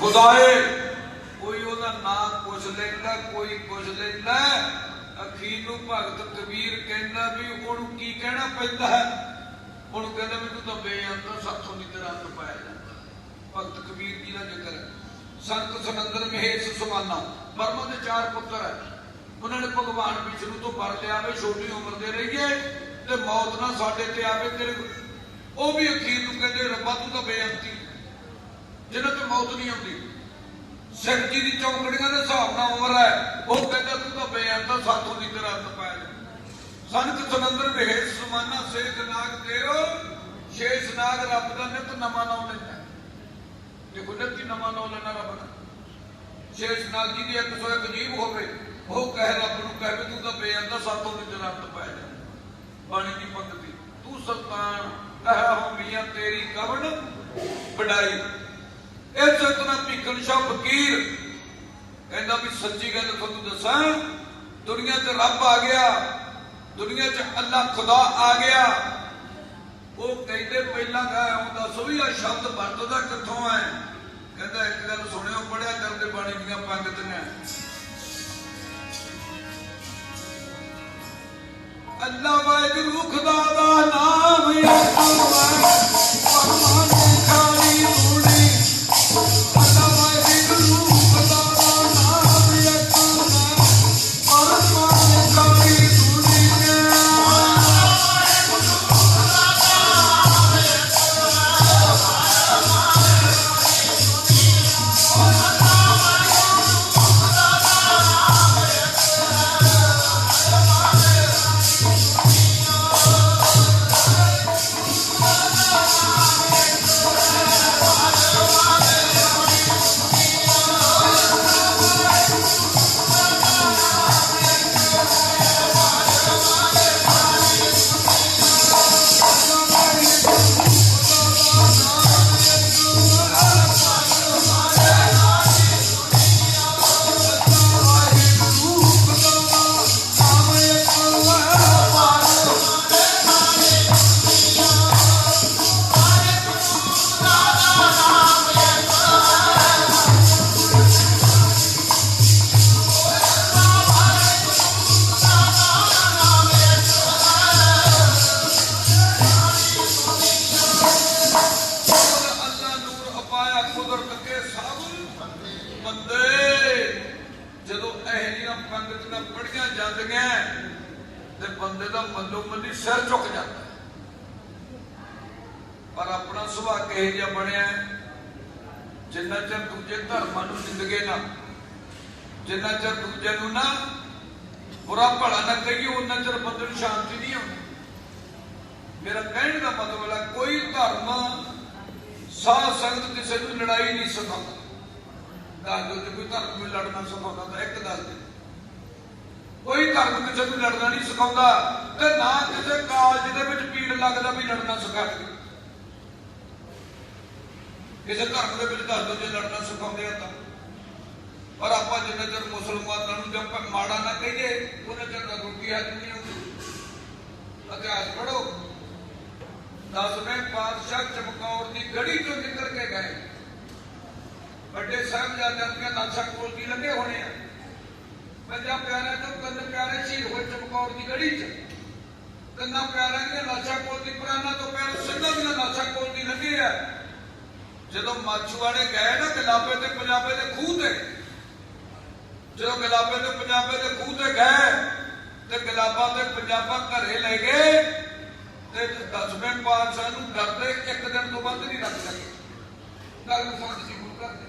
खुदाए कोई ओदा नाम पुछ लेंदा, कोई पुछ लेंदा। अखीर नूं भगत कबीर कहंदा भी हुण की कहना पैंदा है। हुण कहंदा मैनूं तां बेअंत साथों नहीं तेरा अंत पाया जांदा। भगत कबीर जी का जिक्र है। संत सनंदर महेश सुमाना ब्रह्मा के 4 पुत्र है। उन्होंने भगवान विष्णु तो वर लिया वे छोटी उम्र दे रहिए ਤੇ ਮੌਤ ਨਾ ਸਾਡੇ ਤੇ ਆਵੇ ਤੇਰੇ ਉਹ ਵੀ ਅਖੀਰ ਨੂੰ ਕਹਿੰਦੇ ਰੱਬਾ ਤੂੰ ਤਾਂ ਬੇਅੰਤੀ ਜਿਹਨਾਂ ਤੇ ਮੌਤ ਨਹੀਂ ਆਉਂਦੀ। ਸਿੱਖ ਜੀ ਦੀ ਚੌਂਕੜੀਆਂ ਦੇ ਹਿਸਾਬ ਨਾਲ ਉਮਰ ਹੈ, ਉਹ ਕਹਿੰਦਾ ਤੂੰ ਤਾਂ ਬੇਅੰਤ ਸਾਥੋਂ ਦੀ ਤੇਰਾ ਅੰਤ ਪੈ ਜਾ। ਸੰਤ ਸੁਨੰਦਰ ਵਿਹੇ ਸਮਾਨਾ ਸੇਖ ਨਾਗ ਤੇਰੋ ਸ਼ੇਸ਼ ਨਾਗ ਰੱਬ ਦਾ ਨਿਤ ਨਵਾਂ ਨਾਮ ਲੈਂਦਾ। ਦੇਖੋ ਨਿਤ ਨਵਾਂ ਨਾਮ ਲੈਣਾ ਰੱਬ ਦਾ। ਸ਼ੇਸ਼ ਨਾਗ ਜੀ ਦੀ 101 ਜੀਵ ਹੋਵੇ, ਉਹ ਕਹਿ ਰੱਬ ਨੂੰ ਕਹਿ ਵੀ ਤੂੰ ਤਾਂ ਬੇਅੰਤ ਸਾਥੋਂ ਦੀ ਤੇਰਾ ਅੰਤ ਪੈ ਜਾ। ਬਾਣੀ ਦੀ ਪੰਕਤੀ ਤੂੰ ਸੁਲਤਾਨ ਕਹਿ ਹੋ ਮੀਆਂ ਤੇਰੀ ਕਵਣ ਵਡਾਈ। ਇਹ ਚੇਤਨਾ ਭੀਖਣ ਸ਼ਾਹ ਫਕੀਰ ਕਹਿੰਦਾ ਵੀ ਸੱਚੀ ਗੱਲ ਤੁਹਾਨੂੰ ਦੱਸਾਂ, ਦੁਨੀਆ 'ਚ ਰੱਬ ਆ ਗਿਆ, ਦੁਨੀਆ 'ਚ ਅੱਲਾ ਖੁਦਾ ਆ ਗਿਆ। ਉਹ ਕਹਿੰਦੇ ਪਹਿਲਾਂ ਕਹਾਂ ਉਹ ਦੱਸੋ ਵੀ ਆ ਸ਼ਬਦ ਵਰਤਦਾ ਕਿੱਥੋਂ ਹੈ? ਕਹਿੰਦਾ ਇੱਕ ਗੱਲ ਸੁਣਿਓ, ਪੜਿਆ ਕਰਦੇ ਬਾਣੀ ਦੀਆਂ ਪੰਗਤੀਆਂ। ਅੱਲਾ ਵਾਹਿਗੁਰੂ ਖੁਦਾ ਦਾ ਨਾਮ ਪਰਮਾਨੇ ਖਾਲੀ ਮੂੜੀ। ਅੱਲਾ ਵਾਹਿਗੁਰੂ ਖੁਦਾ ਦਾ ਨਾਮ ਪਰਮਾਨੇ ਖਾਲੀ ਮੂੜੀ। ਪੜੀਆਂ ਜਾਂਦੀਆਂ ਤੇ ਬੰਦੇ ਦਾ ਮੱਲੋ ਮੱਲੀ ਸਿਰ ਝੁਕ ਜਾਂਦਾ। ਪਰ ਆਪਣਾ ਸੁਭਾਅ ਕਿਹੋ ਜਿਹਾ ਬਣਿਆ, ਜਿੰਨਾ ਚਿਰ ਦੂਜੇ ਧਰਮਾਂ ਨੂੰ ਜ਼ਿੰਦਗੀ ਨਾ, ਜਿੰਨਾ ਚਿਰ ਦੂਜੇ ਨੂੰ ਨਾ ਬੁਰਾ ਭਲਾ ਨਾ ਕਹੀਏ, ਉਹਨਾਂ ਚਿਰ ਬੰਦੇ ਨੂੰ ਸ਼ਾਂਤੀ ਨਹੀਂ ਆਉਂਦੀ। ਮੇਰਾ ਕਹਿਣ ਦਾ ਮਤਲਬ ਹੈ ਕੋਈ ਧਰਮ ਸਾਧ ਸੰਗਤ ਕਿਸੇ ਨੂੰ ਲੜਾਈ ਨਹੀਂ ਸਿਖਾਉਂਦਾ। ਦੱਸ ਦਿਓ ਜੇ ਕੋਈ ਧਰਮ ਨੂੰ ਲੜਨਾ ਸਿਖਾਉਂਦਾ ਤਾਂ ਇੱਕ ਦੱਸ ਦਿਓ। ਕੋਈ ਧਰਮ ਕਿਸੇ ਨੂੰ ਲੜਨਾ ਨਹੀਂ ਸਿਖਾਉਂਦਾ ਤੇ ਨਾ ਕਿਸੇ ਕਾਲਜ ਦੇ ਵਿੱਚ ਪੀੜ ਲੱਗਦਾ ਵੀ ਲੜਨਾ ਸਿਖਾਉਂਦੇ। ਕਿਸੇ ਧਰਮ ਦੇ ਵਿੱਚ ਦੱਸ ਦਿਓ ਜੇ ਲੜਨਾ ਸਿਖਾਉਂਦੇ ਆ ਤਾਂ। ਪਰ ਆਪਾਂ ਜਿੰਨਾ ਚਿਰ ਮੁਸਲਮਾਨਾਂ ਨੂੰ ਜਦ ਮਾੜਾ ਨਾ ਕਹੀਏ ਉਹਨਾਂ ਚਿਰ ਤਾਂ ਰੋਟੀ ਹੱਥ ਨਹੀਂ ਆਉਂਦੀ। ਇਤਿਹਾਸ ਪੜ੍ਹੋ, 10ਵੇਂ ਪਾਤਸ਼ਾਹ ਚਮਕੌਰ ਦੀ ਗੜੀ ਚੋਂ ਨਿਕਲ ਕੇ ਗਏ। ਵੱਡੇ ਸਾਹਿਬਜ਼ਾਦਿਆਂ ਦੀਆਂ ਲਾਸ਼ਾਂ ਕੋਲ ਕੀ ਲੱਗੇ ਹੋਣੇ ਆ। ਪੰਜਾਂ ਪਿਆਰਿਆਂ ਤੋਂ 3 ਪਿਆਰੇ ਸ਼ਹੀਦ ਹੋਏ ਚਮਕੌਰ ਦੀ ਗੜੀ 'ਚ। 3 ਪਿਆਰਿਆਂ ਦੀਆਂ ਲਾਸ਼ਾਂ ਕੋਲ ਦੀ, ਪੁਰਾਣਾ ਤੋਂ ਪਿਆਰ ਸਿੰਘਾਂ ਦੀਆਂ ਲਾਸ਼ਾਂ ਕੋਲ ਦੀ ਲੱਗੇ ਆ। ਜਦੋਂ ਮਾਛੂਆੜੇ ਗਏ ਨਾ ਗਲਾਬੇ ਤੇ ਪੰਜਾਬੇ ਦੇ ਖੂਹ ਤੇ, ਜਦੋਂ ਗਲਾਬੇ ਤੇ ਪੰਜਾਬੇ ਦੇ ਖੂਹ ਤੇ ਗਏ ਤੇ ਗਲਾਬਾ ਤੇ ਪੰਜਾਬਾ ਘਰੇ ਲੈ ਗਏ ਤੇ 10ਵੇਂ ਪਾਤਸ਼ਾਹ ਨੂੰ ਡਰਦੇ ਇੱਕ ਦਿਨ ਤੋਂ ਵੱਧ ਨਹੀਂ ਰੱਖ ਸਕੇ। ਗੱਲ ਪਸੰਦ ਸੀ ਗੁਰੂ ਘਰ ਦੇ,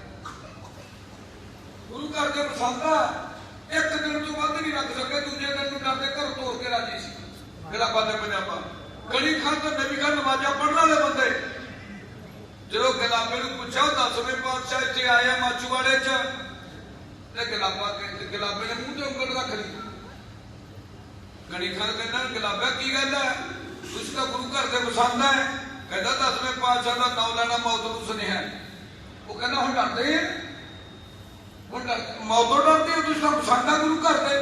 ਗੁਰੂ ਘਰ ਦੇ ਪਸੰਦ ਆ, ਇੱਕ ਦਿਨ ਤੋਂ ਵੱਧ ਨਹੀਂ ਰੱਖ ਸਕੇ। ਦੂਜੇ ਦਿਨ ਨੂੰ ਡਰਦੇ ਘਰ ਤੋੜ ਕੇ ਰਾਜੀ ਸੀ ਗਲਾਬਾ ਤੇ ਪੰਜਾਬਾ। ਗਲੀ ਖਾਨ ਤੇ ਨਬੀ ਖਾਨ ਨਵਾਜ਼ਾਂ ਪੜ੍ਹਨ ਵਾਲੇ ਬੰਦੇ। ਜਦੋਂ ਗਲਾਬੇ ਨੂੰ ਪੁੱਛਿਆ 10ਵੇਂ ਪਾਤਸ਼ਾਹ ਇੱਥੇ ਆਇਆ ਮਾਛੂਵਾੜੇ 'ਚ, ਤੇ ਗਲਾਬੇ ਨੇ ਮੂੰਹ ਤੇ ਉਂਗਲ ਰੱਖ ਲਈ। ਗਲੀ ਖਾਨ ਕਹਿੰਦਾ ਗਲਾਬਾ ਕੀ ਗੱਲ ਹੈ, ਤੁਸੀਂ ਤਾਂ ਗੁਰੂ ਘਰ ਦੇ ਪਸੰਦ ਹੈ। ਕਹਿੰਦਾ 10ਵੇਂ ਪਾਤਸ਼ਾਹ ਦਾ ਨਾਮ ਲੈਣਾ ਮੌਤ ਨੂੰ ਸੁਨੇਹਾ। ਉਹ ਕਹਿੰਦਾ ਹੁਣ ਡਰਦੇ ਆ, ਹੁਣ ਮੌਤੋਂ ਡਰਦੇ ਹੋ, ਤੁਸੀਂ ਤਾਂ ਪਸੰਦ ਆ ਗੁਰੂ ਘਰ ਦੇ।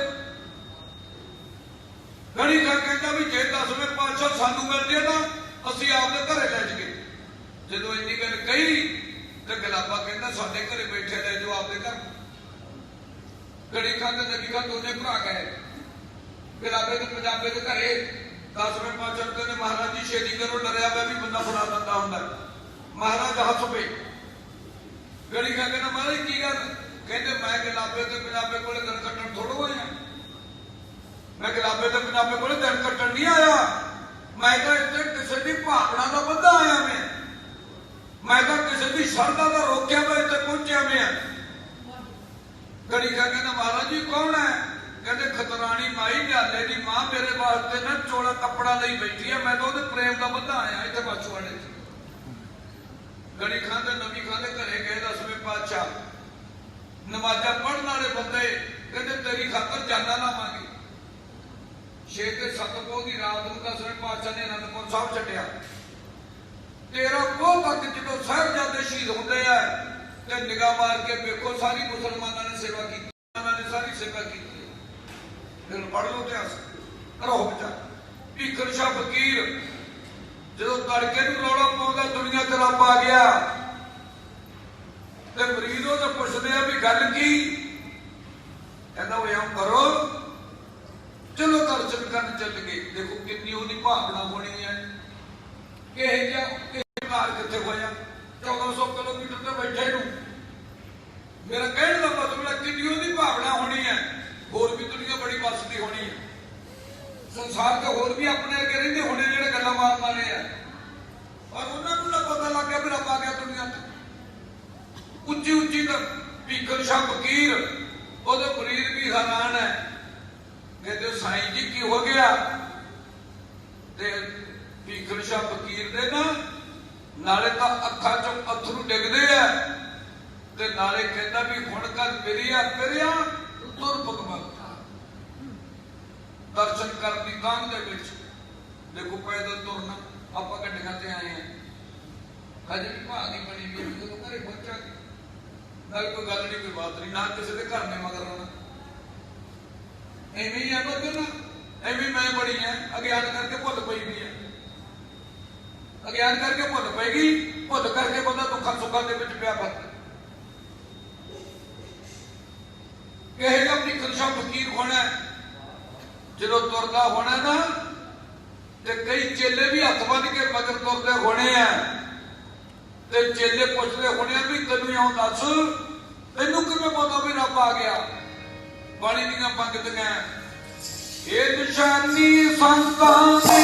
ਗਲੀ ਖਾਨ ਕਹਿੰਦਾ ਵੀ ਜੇ 10ਵੇਂ ਪਾਤਸ਼ਾਹ ਸਾਨੂੰ ਮਿਲ ਜੇ ਨਾ ਅਸੀਂ ਆਪਦੇ ਘਰੇ ਲੈ ਜਾਈਏ। ਜਦੋਂ ਇੰਨੀ ਗੱਲ ਕਹੀ ਤੇ ਗਲਾਬਾ ਕਹਿੰਦਾ ਸਾਡੇ ਘਰੇ ਬੈਠੇ ਲੈ ਜਾਓ ਆਪਦੇ ਘਰ। ਗਲੀ ਖਾਨ ਤੇ ਨਬੀ ਖਾਨ ਦੋਨੇ ਭਰਾ ਗਏ ਗਲਾਬੇ ਤੇ ਪੰਜਾਬੇ ਦੇ ਘਰੇ। 10ਵੇਂ ਪਾਤਸ਼ਾਹ ਕਹਿੰਦੇ ਮਹਾਰਾਜ ਜੀ ਛੇਤੀ ਕਰੋ, ਡਰਿਆ ਪਿਆ ਵੀ ਬੰਦਾ ਫੜਾ ਦਿੰਦਾ ਹੁੰਦਾ। ਮਹਾਰਾਜ ਹੱਸ ਪਏ। ਗਲੀ ਖਾਨ ਕਹਿੰਦਾ ਮਹਾਰਾਜ ਕੀ ਗੱਲ? ਕਹਿੰਦੇ ਮੈਂ ਗਲਾਬੇ ਤੇ ਪੰਜਾਬੇ ਕੋਲੇ ਦਿਨ ਕੱਟਣ ਥੋੜ੍ਹਾ ਹੋਇਆ, ਮੈਂ ਗਲਾਬੇ ਤੇ ਪੰਜਾਬੇ ਕੋਲੇ ਦਿਨ ਕੱਟਣ ਨਹੀਂ ਆਇਆ। मैं तो इतने किसी की भावना का बंदा आया मैं तो किसी की श्रद्धा का रोकिया मैं इतने पहुंचा मैं घड़ी का कहना महाराज जी कौन है कहते खतरानी माई न्याले की मां मेरे वास्ते ना चोला कपड़ा नहीं बैठी है मैं तो प्रेम का बंदा आया इतने बचवाड़े घड़ी खाते नवी खाते घरे गए 10वें पातशाह नमाजा पढ़ने वाले बंदे कहते तेरी खातर जाना लावांगे 6 ते 7 पोह की रात को 10वें पातशाह ने आनंदपुर साहब छड्डिया 13 पोह तक जो साहिबजादे शहीद होंगे हैं तो निगाह मार के देखो सारी मुसलमानों ने सेवा की उन्होंने सारी सेवा की फिर पढ़ लो इतिहास करो बचा भीखन शाह फकीर जो तड़के रौला पाਉਂਦਾ दुनिया च रब आ गया तो मरीज तो पुछते हैं भी गल की कहना वो एवं करो चलो दर्शन करने चल गए देखो कितनी उसकी भावना होनी है कितने होया 1400 किलोमीटर से बैठे नू मेरा कहने का मतलब है कितनी उसकी भावना होनी है होर भी दुनिया बड़ी बसती होनी है संसार के होर भी अपने अगे रहते होने जो गल्लां मारन वाले है और उन्होंने पता लग गया भी रब आ गया दुनिया उच्ची उच्ची तक भीखन शाह फकीर ਉਹਦੇ ਮਰੀਜ਼ भी हैरान है कहते साईं जी की हो गया ते भीखन शाह फकीर दे ना नाले तो अखां चों अथरू डिगदे आ ते नाले कहता भी हुण कल फिरिया तुर भगवंता दर्शन करन दी तांग दे विच देखो पैदल तुरना आपां गड्डियां ते आए हैं हजे भी भाग नहीं बनी भी जदों घरे पहुंचांगे नाल कोई गल नहीं कोई बात नहीं ना किसी के घर ने मगर आना एवं ही है बंदे ना एवं मैं बड़ी है अज्ञान करके भुल पई भी है अज्ञान करके भुल पेगी भुल करके बंदा दुखा सुखा के विच पिया फिरदा कहेगा भीखन शाह फकीर होना जो तुरदा होना ना ते कई चेले भी हथ बन के मगर तुरदे होने हैं ते चेले पुछदे होने भी तैनूं इउं दस तैनूं किवें पता भी रब आ गया बाणी दीयां पंगतियां ये निशानी संतां दी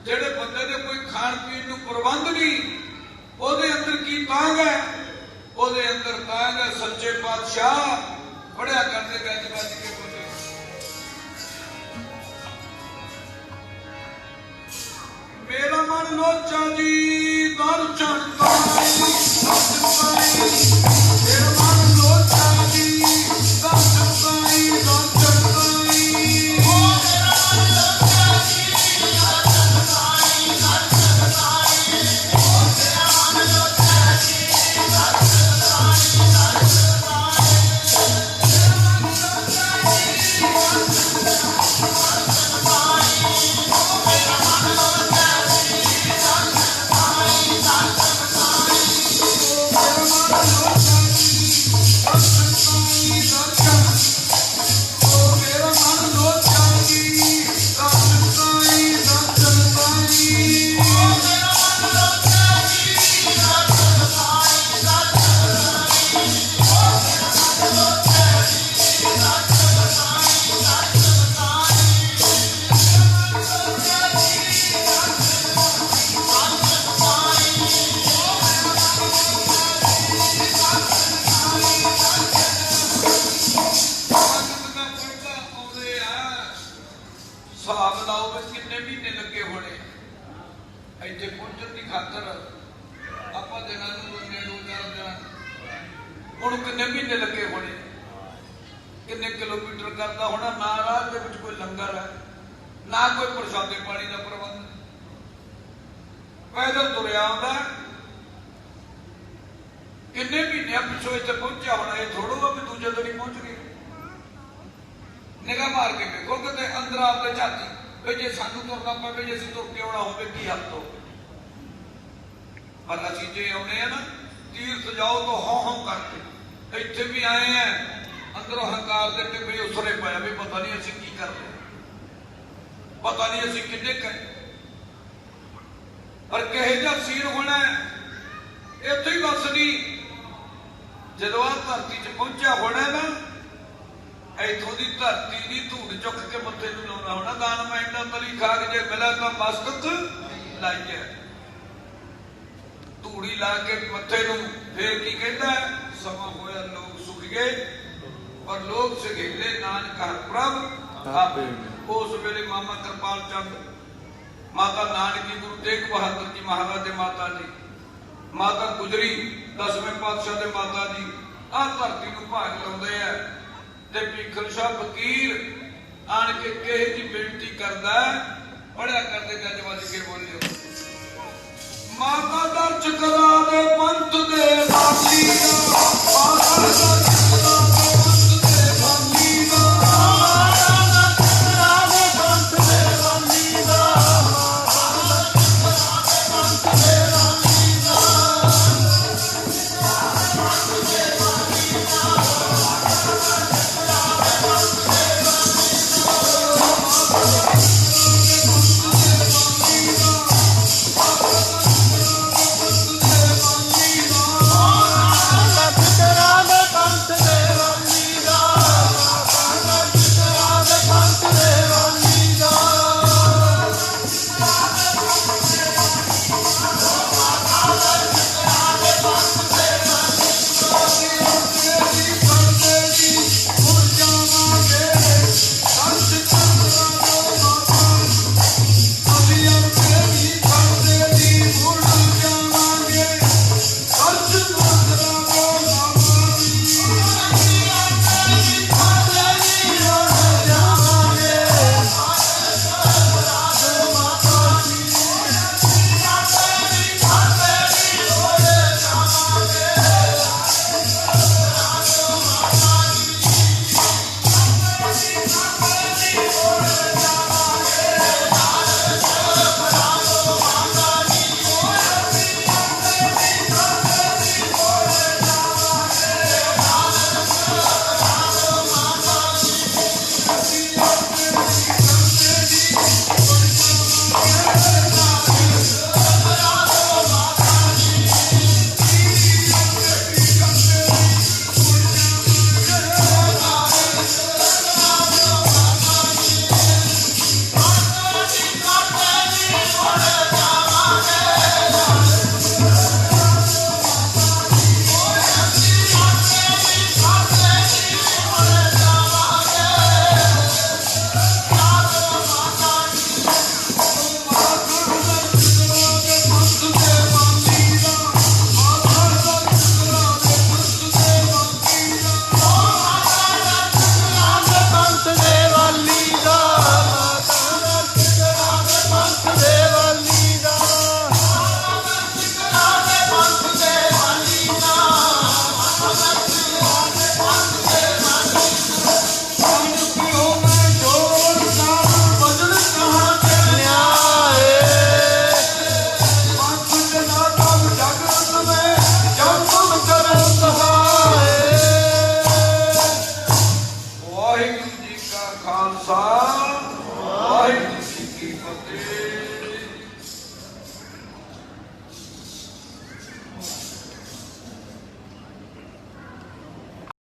ਜਿਹੜੇ ਬੰਦੇ ਦੇ ਕੋਈ ਖਾਣ ਪੀਣ ਨੂੰ ਪ੍ਰਬੰਧ ਨਹੀਂ ਤਾਂਘ ਹੈ, ਉਹਦੇ ਅੰਦਰ ਤਾਂਘ ਹੈ। ਸੱਚੇ ਪਾਤਸ਼ਾਹ ਪੜਿਆ ਕਰਦੇ ਗੱਜ ਗੱਜ ਕੇ ਬੋਲੇ। ਮੇਰਾ ਮਨ ਲੋਚਾ ਜੀ ਦਰਸ਼ਨ ਪਾਈ, ਮੇਰਾ ਮਨ ਲੋਚਾ ਜੀ ਦਰਸ਼ਨ ਪਾਈ, ਦਰਸ਼ਨ ਪਾਈ। ਹਿਸਾਬ ਲਾਓ ਵੀ ਕਿੰਨੇ ਮਹੀਨੇ ਲੱਗੇ ਹੋਣੇ ਇੱਥੇ ਪਹੁੰਚਣ ਦੀ ਖਾਤਰ। ਆਪਾਂ ਦਿਨਾਂ ਨੂੰ ਦੁਨੀਆ 2-4 ਦਿਨ, ਹੁਣ ਕਿੰਨੇ ਮਹੀਨੇ ਲੱਗੇ ਹੋਣੇ, ਕਿੰਨੇ ਕਿਲੋਮੀਟਰ ਕਰਦਾ ਹੋਣਾ। ਨਾ ਰਾਹ ਦੇ ਵਿੱਚ ਕੋਈ ਲੰਗਰ ਹੈ, ਨਾ ਕੋਈ ਪ੍ਰਸ਼ਾਦੇ ਪਾਣੀ ਦਾ ਪ੍ਰਬੰਧ, ਪੈਦਲ ਤੁਰਿਆ ਆਉਂਦਾ। ਕਿੰਨੇ ਮਹੀਨਿਆਂ ਪਿੱਛੋਂ ਇੱਥੇ ਪਹੁੰਚਿਆ ਹੋਣਾ। ਇਹ ਥੋੜ੍ਹਾ ਵੀ ਦੂਜੇ ਦਿਨ ਹੀ ਪਹੁੰਚ ਗਏ। ਨਿਗਾਹ ਮਾਰ ਕੇ ਵੇਖੋ ਕਿਤੇ ਅੰਦਰ ਆਪਦੇ ਝਾਤੀ ਵੀ ਜੇ ਸਾਨੂੰ ਤੁਰਨਾ ਪਵੇ, ਜੇ ਅਸੀਂ ਤੁਰ ਕੇ ਆਉਣਾ ਹੋਵੇ ਕੀ ਹੱਥ ਤੋਂ। ਪਰ ਅਸੀਂ ਜੇ ਆਉਣੇ ਆ ਨਾ ਤੀਰਥ ਜਾਓ ਤਾਂ ਹੌਂ ਕਰਕੇ ਇੱਥੇ ਵੀ ਆਏ ਆ, ਅੰਦਰੋਂ ਹੰਕਾਰ ਦੇ ਟਿੱਬੇ ਉਸਰੇ ਪਿਆ ਵੀ ਪਤਾ ਨਹੀਂ ਅਸੀਂ ਕੀ ਕਰਦੇ, ਪਤਾ ਨਹੀਂ ਅਸੀਂ ਕਿੰਨੇ ਕਰੇ। ਪਰ ਕਿਹੋ ਜਿਹਾ ਸੀਨ ਹੋਣਾ ਇੱਥੇ ਹੀ ਬਸ ਨਹੀਂ। ਜਦੋਂ ਆਹ ਧਰਤੀ 'ਚ ਪਹੁੰਚਿਆ ਹੋਣਾ ਨਾ, ਇੱਥੋਂ ਦੀ ਧਰਤੀ ਦੀ ਧੂੜ ਚੁੱਕ ਕੇ ਮੱਥੇ ਨੂੰ ਲਾਉਣਾ ਹੋਣਾ। ਦਾਨ ਮੈਂਡਾ ਤਲੀ ਖਾਕ ਜੇ ਮਿਲਿਆ ਤਾਂ ਮਸਤਕ ਲਾਈਏ, ਧੂੜੀ ਲਾ ਕੇ ਮੱਥੇ ਨੂੰ। ਫੇਰ ਕੀ ਕਹਿੰਦਾ, ਸਮਾਂ ਹੋਇਆ ਲੋਕ ਸੁਖ ਗਏ ਪਰ ਲੋਕ ਸਿਖੇਲੇ ਨਾਨਕ ਹਰ ਪ੍ਰਭ ਆਪੇ। ਉਸ ਵੇਲੇ ਮਾਮਾ ਕਿਰਪਾਲ ਚੰਦ, ਮਾਤਾ ਨਾਨਕੀ, ਗੁਰੂ ਤੇਗ ਬਹਾਦਰ ਜੀ ਮਹਾਰਾਜ ਦੇ ਮਾਤਾ ਜੀ, ਮਾਤਾ ਗੁਜਰੀ 10ਵੇਂ ਪਾਤਸ਼ਾਹ ਦੇ ਮਾਤਾ ਜੀ ਆਹ ਧਰਤੀ ਨੂੰ ਭਾਗ ਲਾਉਂਦੇ ਆ। ਤੇ ਭੀਖਨ ਸ਼ਾਹ ਫਕੀਰ ਆਣ ਕੇ ਕਿਹੇ ਜੀ ਬੇਨਤੀ ਕਰਦਾ, ਪੜਿਆ ਕਰਦੇ ਗੱਜ ਵੱਜ ਕੇ ਬੋਲਿਓ। ਮਾਤਾ ਦਰਜ ਕਰੋ